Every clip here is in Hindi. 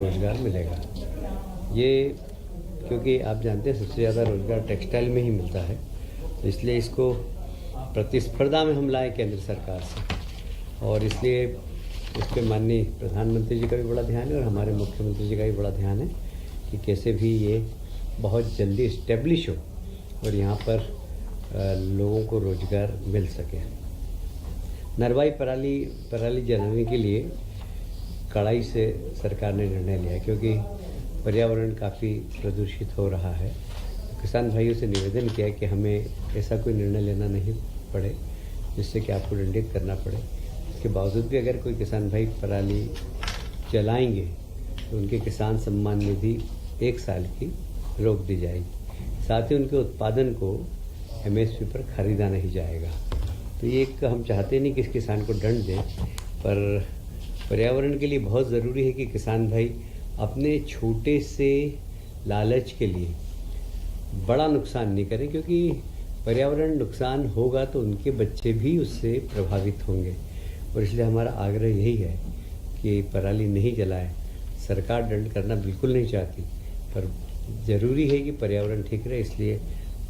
रोज़गार मिलेगा। ये क्योंकि आप जानते हैं सबसे ज़्यादा रोज़गार टेक्सटाइल में ही मिलता है, तो इसलिए इसको प्रतिस्पर्धा में हम लाए केंद्र सरकार से, और इसलिए इस पर माननीय प्रधानमंत्री जी का भी बड़ा ध्यान है और हमारे मुख्यमंत्री जी का भी बड़ा ध्यान है कि कैसे भी ये बहुत जल्दी इस्टेब्लिश हो और यहाँ पर लोगों को रोज़गार मिल सके। नरवाई पराली जलाने के लिए कड़ाई से सरकार ने निर्णय लिया है, क्योंकि पर्यावरण काफ़ी प्रदूषित हो रहा है। किसान भाइयों से निवेदन किया है कि हमें ऐसा कोई निर्णय लेना नहीं पड़े जिससे कि आपको दंडित करना पड़े। इसके बावजूद भी अगर कोई किसान भाई पराली जलाएंगे तो उनके किसान सम्मान निधि 1 साल की रोक दी जाएगी। साथ ही उनके उत्पादन को MSP पर खरीदा नहीं जाएगा। तो ये एक हम चाहते नहीं कि इस किसान को दंड दें, पर पर्यावरण के लिए बहुत ज़रूरी है कि किसान भाई अपने छोटे से लालच के लिए बड़ा नुकसान नहीं करें, क्योंकि पर्यावरण नुकसान होगा तो उनके बच्चे भी उससे प्रभावित होंगे। और इसलिए हमारा आग्रह यही है कि पराली नहीं जलाएं। सरकार दंड करना बिल्कुल नहीं चाहती, पर ज़रूरी है कि पर्यावरण ठीक रहे, इसलिए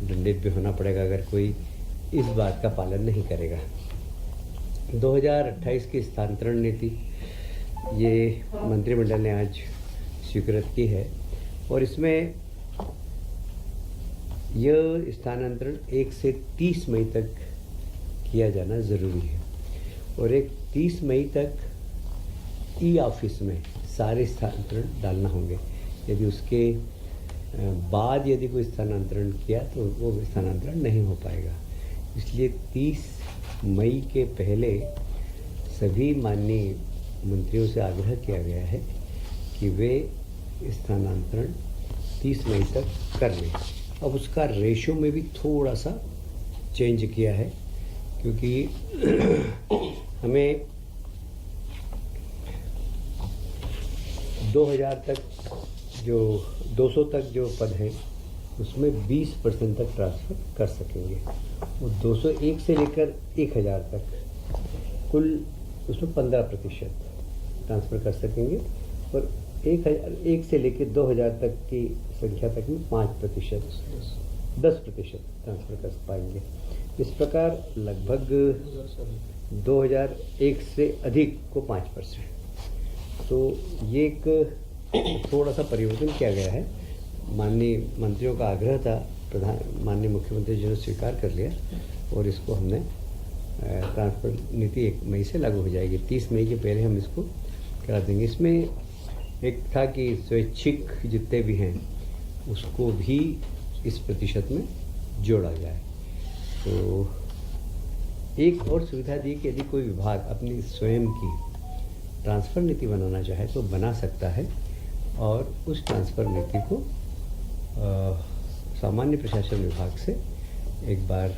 दंडित भी होना पड़ेगा अगर कोई इस बात का पालन नहीं करेगा। 2028 की स्थानांतरण नीति ये मंत्रिमंडल ने आज स्वीकृत की है, और इसमें यह स्थानांतरण 1 से 30 मई तक किया जाना ज़रूरी है, और 30 मई तक ऑफिस में सारे स्थानांतरण डालना होंगे। यदि उसके बाद यदि कोई स्थानांतरण किया तो वो स्थानांतरण नहीं हो पाएगा। इसलिए 30 मई के पहले सभी माननीय मंत्रियों से आग्रह किया गया है कि वे स्थानांतरण 30 मई तक कर लें। अब उसका रेशो में भी थोड़ा सा चेंज किया है, क्योंकि हमें 2000 तक जो 200 तक जो पद हैं उसमें 20% तक ट्रांसफ़र कर सकेंगे। वो 201 से लेकर 1000 तक कुल उसमें 15% ट्रांसफ़र कर सकेंगे, और 1 से लेकर 2000 तक की संख्या तक में 10% ट्रांसफ़र कर पाएंगे। इस प्रकार लगभग 2001 से अधिक को 5%। तो ये एक थोड़ा सा परिवर्तन किया गया है। माननीय मंत्रियों का आग्रह था, माननीय मुख्यमंत्री जी ने स्वीकार कर लिया, और इसको हमने ट्रांसफर नीति 1 मई से लागू हो जाएगी। 30 मई के पहले हम इसको करा देंगे। इसमें एक था कि स्वैच्छिक जितने भी हैं उसको भी इस प्रतिशत में जोड़ा जाए। तो एक और सुविधा दी कि यदि कोई विभाग अपनी स्वयं की ट्रांसफ़र नीति बनाना चाहे तो बना सकता है, और उस ट्रांसफ़र नीति को सामान्य प्रशासन विभाग से एक बार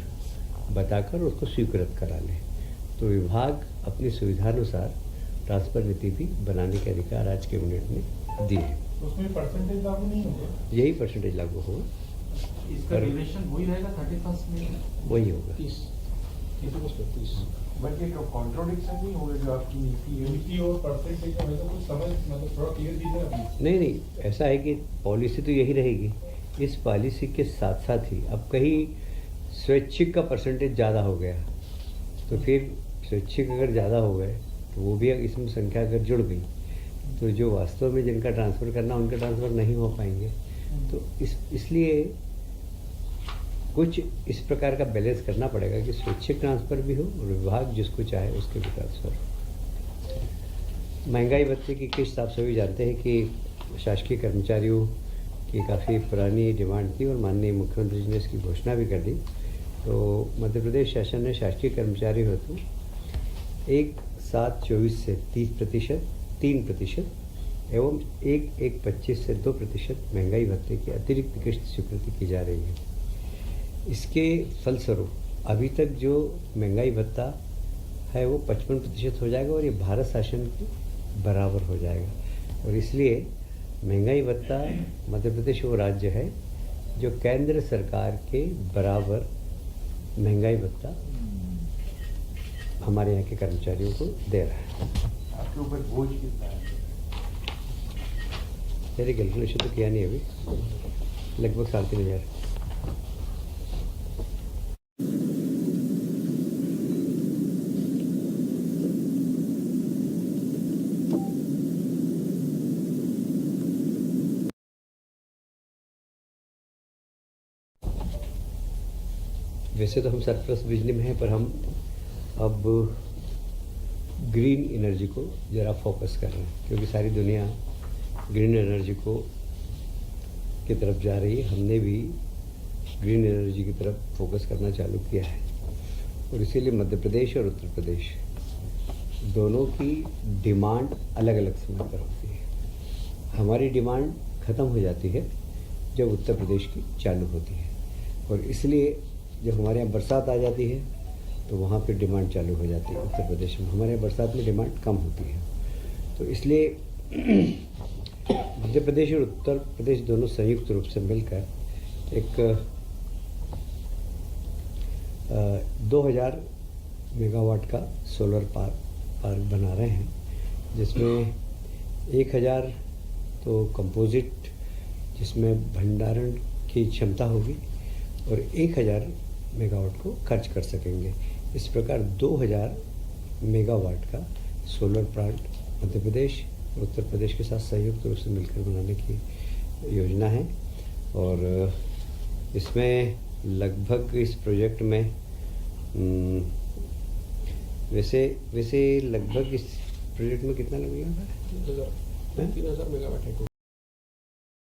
बताकर उसको स्वीकृत करा लें। तो विभाग अपनी सुविधानुसार ट्रांसफ़र नीति भी बनाने के अधिकार आज कैबिनेट ने दिए हैं। उसमें परसेंटेज लागू नहीं होगा? यही परसेंटेज लागू होगा। इसका ड्यूरेशन वही रहेगा 31 में? वही होगा। 30 बट ये कॉन्ट्रोडिक्शन नहीं होगा जो आपकी नीति और परसेंटेज का? मतलब कुछ समझ मतलब थोड़ा क्लियर कीजिए। नहीं, ऐसा है कि पॉलिसी तो यही रहेगी। इस पॉलिसी के साथ साथ ही अब कहीं स्वैच्छिक का परसेंटेज ज़्यादा हो गया, तो फिर स्वैच्छिक अगर ज़्यादा हो गए तो वो भी इसमें संख्या अगर जुड़ गई तो जो वास्तव में जिनका ट्रांसफ़र करना उनका ट्रांसफ़र नहीं हो पाएंगे। तो इसलिए कुछ इस प्रकार का बैलेंस करना पड़ेगा कि स्वैच्छिक ट्रांसफ़र भी हो और विभाग जिसको चाहे उसके भी ट्रांसफ़र हो। महंगाई भत्ते की किस्त आप सभी जानते हैं कि शासकीय कर्मचारियों की काफ़ी पुरानी डिमांड थी, और माननीय मुख्यमंत्री जी ने इसकी घोषणा भी कर दी। तो मध्य प्रदेश शासन ने शासकीय कर्मचारी हेतु 1/7/24 से 30%, 3% एवं 1/1/25 से 2% महंगाई भत्ते की अतिरिक्त किस्त स्वीकृति की जा रही है। इसके फलस्वरूप अभी तक जो महंगाई भत्ता है वो 55% हो जाएगा, और ये भारत शासन के बराबर हो जाएगा। और इसलिए महंगाई भत्ता मध्य प्रदेश वो राज्य है जो केंद्र सरकार के बराबर महंगाई भत्ता हमारे यहाँ के कर्मचारियों को दे रहा है। आपके ऊपर बोझ कितना है? मेरे कैलकुलेशन तो किया नहीं अभी, लगभग 3,500। वैसे तो हम सरप्लस बिजली में हैं, पर हम अब ग्रीन एनर्जी को ज़रा फोकस कर रहे हैं, क्योंकि सारी दुनिया ग्रीन एनर्जी को की तरफ जा रही है। हमने भी ग्रीन एनर्जी की तरफ फोकस करना चालू किया है, और इसीलिए मध्य प्रदेश और उत्तर प्रदेश दोनों की डिमांड अलग अलग समय पर होती है। हमारी डिमांड ख़त्म हो जाती है जब उत्तर प्रदेश की चालू होती है, और इसलिए जब हमारे यहाँ बरसात आ जाती है तो वहाँ पे डिमांड चालू हो जाती है उत्तर प्रदेश में। हमारे यहाँ बरसात में डिमांड कम होती है, तो इसलिए मध्य प्रदेश और उत्तर प्रदेश दोनों संयुक्त रूप से मिलकर एक 2000 मेगावाट का सोलर पार्क बना रहे हैं, जिसमें 1000 तो कंपोजिट, जिसमें भंडारण की क्षमता होगी, और 1000 मेगावाट को खर्च कर सकेंगे। इस प्रकार 2000 मेगावाट का सोलर प्लांट मध्य प्रदेश और उत्तर प्रदेश के साथ संयुक्त रूप से मिलकर बनाने की योजना है। और इसमें लगभग इस प्रोजेक्ट में वैसे लगभग इस प्रोजेक्ट में कितना लगेगा? 3,000 मेगावाट है।